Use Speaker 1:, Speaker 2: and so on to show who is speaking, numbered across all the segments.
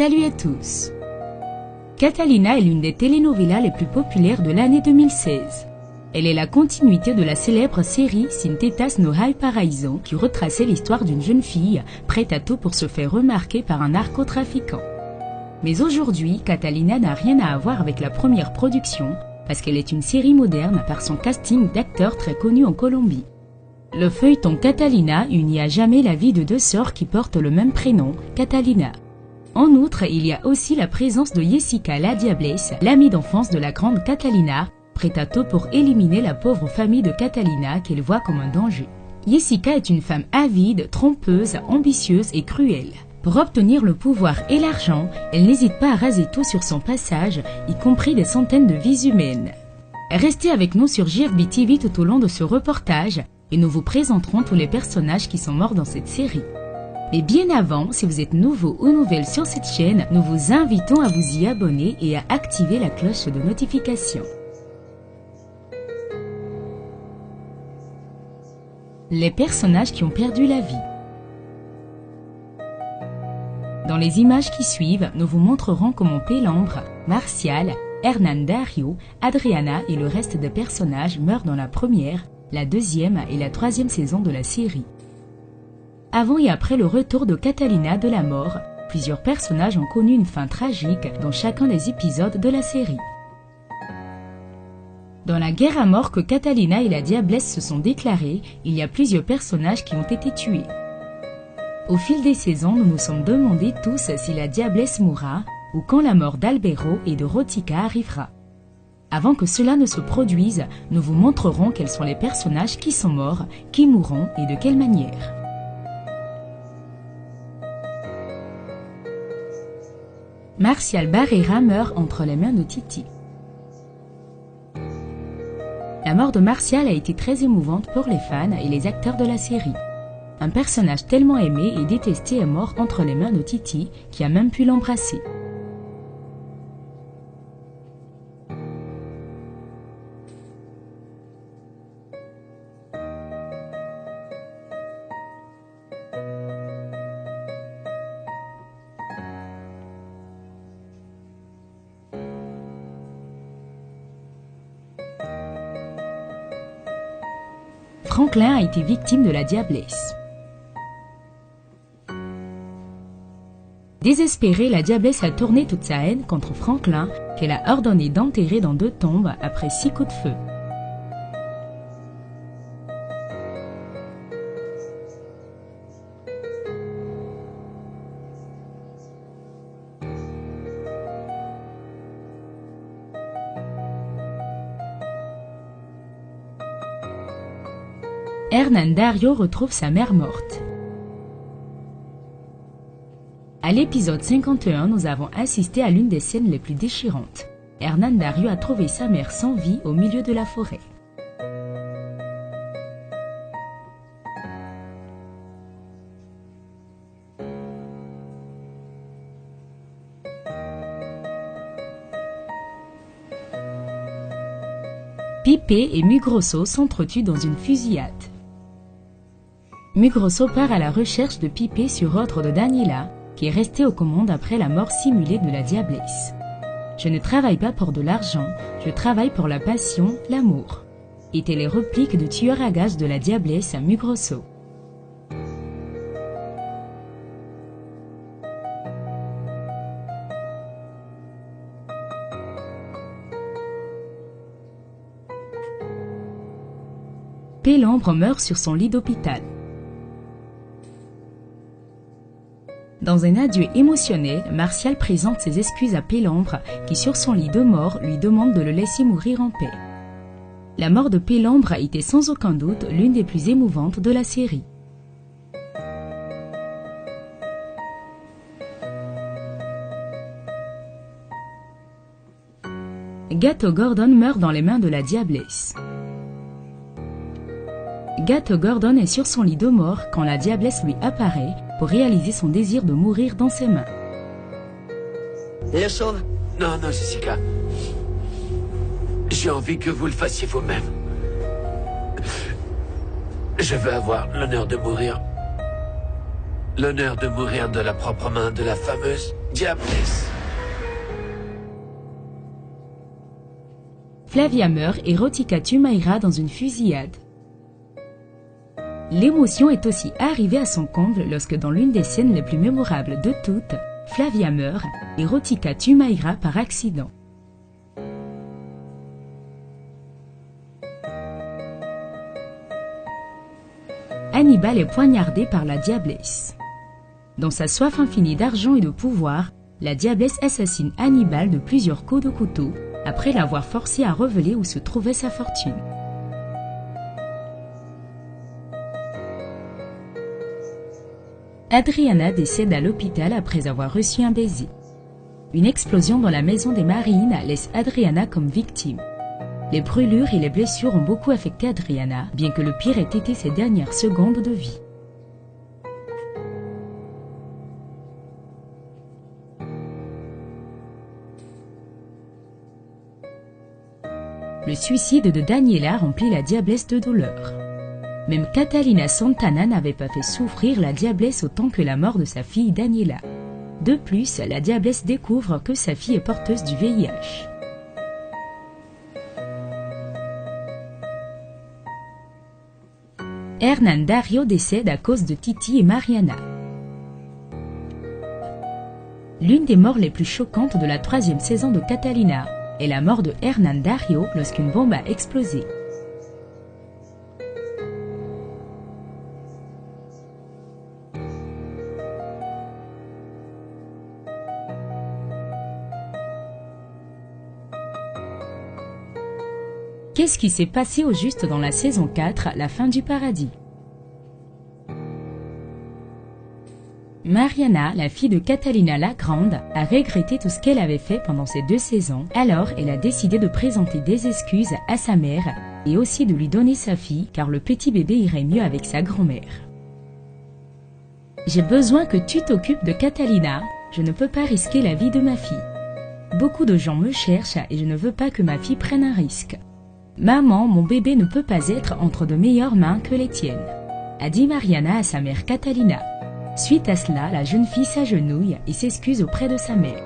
Speaker 1: Salut à tous. Catalina est l'une des telenovelas les plus populaires de l'année 2016. Elle est la continuité de la célèbre série Sin Tetas no Hay Paraíso qui retraçait l'histoire d'une jeune fille prête à tout pour se faire remarquer par un narcotrafiquant. Mais aujourd'hui, Catalina n'a rien à voir avec la première production parce qu'elle est une série moderne par son casting d'acteurs très connus en Colombie. Le feuilleton Catalina unit à jamais la vie de deux sœurs qui portent le même prénom, Catalina. En outre, il y a aussi la présence de Jessica la Diablesse, l'amie d'enfance de la grande Catalina, prête à tout pour éliminer la pauvre famille de Catalina qu'elle voit comme un danger. Jessica est une femme avide, trompeuse, ambitieuse et cruelle. Pour obtenir le pouvoir et l'argent, elle n'hésite pas à raser tout sur son passage, y compris des centaines de vies humaines. Restez avec nous sur JFB TV tout au long de ce reportage et nous vous présenterons tous les personnages qui sont morts dans cette série. Mais bien avant, si vous êtes nouveau ou nouvelle sur cette chaîne, nous vous invitons à vous y abonner et à activer la cloche de notification. Les personnages qui ont perdu la vie. Dans les images qui suivent, nous vous montrerons comment Pelambre, Marcial, Hernán Darío, Adriana et le reste des personnages meurent dans la première, la deuxième et la troisième saison de la série. Avant et après le retour de Catalina de la mort, plusieurs personnages ont connu une fin tragique dans chacun des épisodes de la série. Dans la guerre à mort que Catalina et la Diablesse se sont déclarées, il y a plusieurs personnages qui ont été tués. Au fil des saisons, nous nous sommes demandé tous si la Diablesse mourra ou quand la mort d'Albero et de Rotica arrivera. Avant que cela ne se produise, nous vous montrerons quels sont les personnages qui sont morts, qui mourront et de quelle manière. Marcial Barrera meurt entre les mains de Titi. La mort de Marcial a été très émouvante pour les fans et les acteurs de la série. Un personnage tellement aimé et détesté est mort entre les mains de Titi, qui a même pu l'embrasser. Franklin a été victime de la Diablesse. Désespérée, la Diablesse a tourné toute sa haine contre Franklin, qu'elle a ordonné d'enterrer dans 2 tombes après 6 coups de feu. Hernán Darío retrouve sa mère morte. À l'épisode 51, nous avons assisté à l'une des scènes les plus déchirantes. Hernán Darío a trouvé sa mère sans vie au milieu de la forêt. Pipe et Mugroso s'entretuent dans une fusillade. Mugroso part à la recherche de Pipe sur ordre de Daniela, qui est restée aux commandes après la mort simulée de la Diablesse. Je ne travaille pas pour de l'argent, je travaille pour la passion, l'amour, étaient les répliques de tueur à gages de la Diablesse à Mugroso. Pelambre meurt sur son lit d'hôpital. Dans un adieu émotionnel, Marcial présente ses excuses à Pelambre qui, sur son lit de mort, lui demande de le laisser mourir en paix. La mort de Pelambre a été sans aucun doute l'une des plus émouvantes de la série. Gato Gordon meurt dans les mains de la Diablesse. Gato Gordon est sur son lit de mort quand la Diablesse lui apparaît pour réaliser son désir de mourir dans ses mains.
Speaker 2: Eso?
Speaker 3: Non, non, Jessica. J'ai envie que vous le fassiez vous-même. Je veux avoir l'honneur de mourir. L'honneur de mourir de la propre main de la fameuse Diablesse.
Speaker 1: Flavia meurt et Rotica tue Mayra dans une fusillade. L'émotion est aussi arrivée à son comble lorsque dans l'une des scènes les plus mémorables de toutes, Flavia meurt et Rotica tue Mayra par accident. Hannibal est poignardé par la Diablesse. Dans sa soif infinie d'argent et de pouvoir, la Diablesse assassine Hannibal de plusieurs coups de couteau, après l'avoir forcé à révéler où se trouvait sa fortune. Adriana décède à l'hôpital après avoir reçu un baiser. Une explosion dans la maison des Marines laisse Adriana comme victime. Les brûlures et les blessures ont beaucoup affecté Adriana, bien que le pire ait été ses dernières secondes de vie. Le suicide de Daniela remplit la Diablesse de douleur. Même Catalina Santana n'avait pas fait souffrir la Diablesse autant que la mort de sa fille Daniela. De plus, la Diablesse découvre que sa fille est porteuse du VIH. Hernán Dario décède à cause de Titi et Mariana. L'une des morts les plus choquantes de la 3e saison de Catalina est la mort de Hernán Dario lorsqu'une bombe a explosé. Qu'est-ce qui s'est passé au juste dans la saison 4, la fin du paradis? Mariana, la fille de Catalina la Grande, a regretté tout ce qu'elle avait fait pendant ces 2 saisons, alors elle a décidé de présenter des excuses à sa mère et aussi de lui donner sa fille car le petit bébé irait mieux avec sa grand-mère. J'ai besoin que tu t'occupes de Catalina, je ne peux pas risquer la vie de ma fille. Beaucoup de gens me cherchent et je ne veux pas que ma fille prenne un risque. Maman, mon bébé ne peut pas être entre de meilleures mains que les tiennes, a dit Mariana à sa mère Catalina. Suite à cela, la jeune fille s'agenouille et s'excuse auprès de sa mère.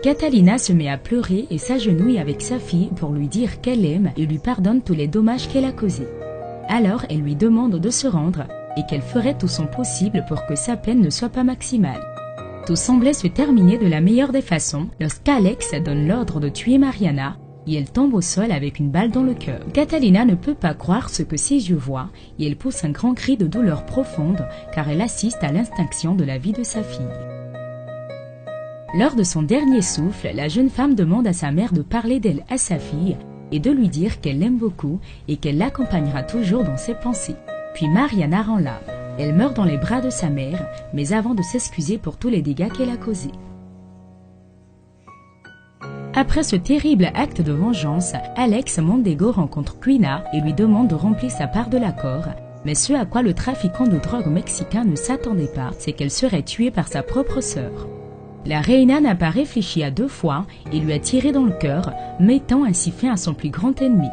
Speaker 1: Catalina se met à pleurer et s'agenouille avec sa fille pour lui dire qu'elle l'aime et lui pardonne tous les dommages qu'elle a causés. Alors elle lui demande de se rendre et qu'elle ferait tout son possible pour que sa peine ne soit pas maximale. Tout semblait se terminer de la meilleure des façons lorsqu'Alex donne l'ordre de tuer Mariana et elle tombe au sol avec une balle dans le cœur. Catalina ne peut pas croire ce que ses yeux voient et elle pousse un grand cri de douleur profonde car elle assiste à l'extinction de la vie de sa fille. Lors de son dernier souffle, la jeune femme demande à sa mère de parler d'elle à sa fille et de lui dire qu'elle l'aime beaucoup et qu'elle l'accompagnera toujours dans ses pensées. Puis Mariana rend l'âme. Elle meurt dans les bras de sa mère, mais avant de s'excuser pour tous les dégâts qu'elle a causés. Après ce terrible acte de vengeance, Alex Mondego rencontre Quina et lui demande de remplir sa part de l'accord, mais ce à quoi le trafiquant de drogue mexicain ne s'attendait pas, c'est qu'elle serait tuée par sa propre sœur. La reina n'a pas réfléchi à 2 fois et lui a tiré dans le cœur, mettant ainsi fin à son plus grand ennemi.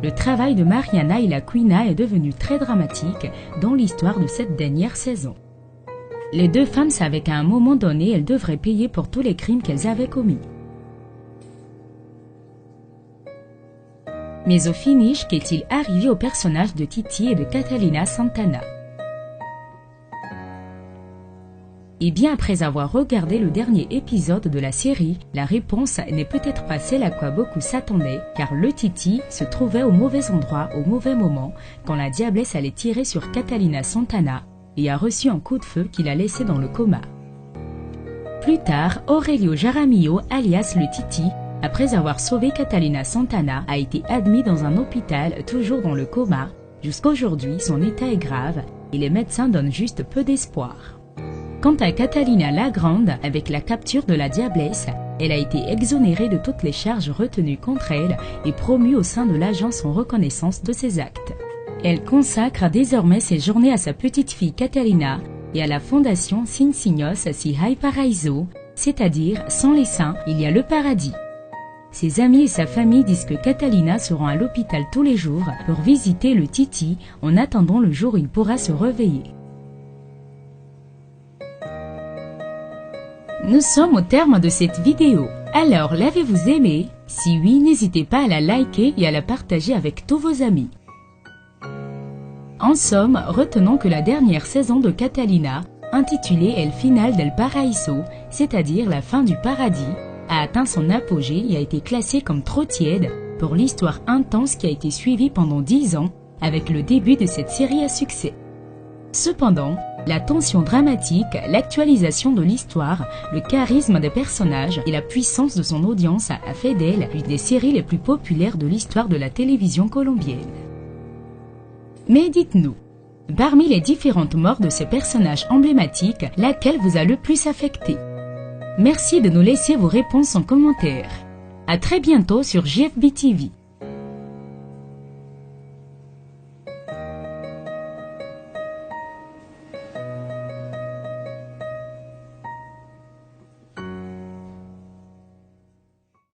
Speaker 1: Le travail de Mariana et la Quina est devenu très dramatique dans l'histoire de cette dernière saison. Les 2 femmes savaient qu'à un moment donné, elles devraient payer pour tous les crimes qu'elles avaient commis. Mais au finish, qu'est-il arrivé aux personnages de Titi et de Catalina Santana? Et bien après avoir regardé le dernier épisode de la série, la réponse n'est peut-être pas celle à quoi beaucoup s'attendaient, car le Titi se trouvait au mauvais endroit au mauvais moment quand la Diablesse allait tirer sur Catalina Santana et a reçu un coup de feu qui l'a laissé dans le coma. Plus tard, Aurelio Jaramillo, alias le Titi, après avoir sauvé Catalina Santana, a été admis dans un hôpital toujours dans le coma. Jusqu'aujourd'hui, son état est grave et les médecins donnent juste peu d'espoir. Quant à Catalina la Grande, avec la capture de la Diablesse, elle a été exonérée de toutes les charges retenues contre elle et promue au sein de l'agence en reconnaissance de ses actes. Elle consacre désormais ses journées à sa petite fille Catalina et à la fondation Sin Signos Si Hay Paraíso, c'est-à-dire sans les saints, il y a le paradis. Ses amis et sa famille disent que Catalina se rend à l'hôpital tous les jours pour visiter le Titi en attendant le jour où il pourra se réveiller. Nous sommes au terme de cette vidéo. Alors, l'avez-vous aimé? Si oui, n'hésitez pas à la liker et à la partager avec tous vos amis. En somme, retenons que la dernière saison de Catalina, intitulée El Final del Paraíso, c'est-à-dire la fin du paradis, a atteint son apogée et a été classée comme trop tiède pour l'histoire intense qui a été suivie pendant 10 ans avec le début de cette série à succès. Cependant, la tension dramatique, l'actualisation de l'histoire, le charisme des personnages et la puissance de son audience a fait d'elle l'une des séries les plus populaires de l'histoire de la télévision colombienne. Mais dites-nous, parmi les différentes morts de ces personnages emblématiques, laquelle vous a le plus affecté? Merci de nous laisser vos réponses en commentaire. À très bientôt sur JFB TV.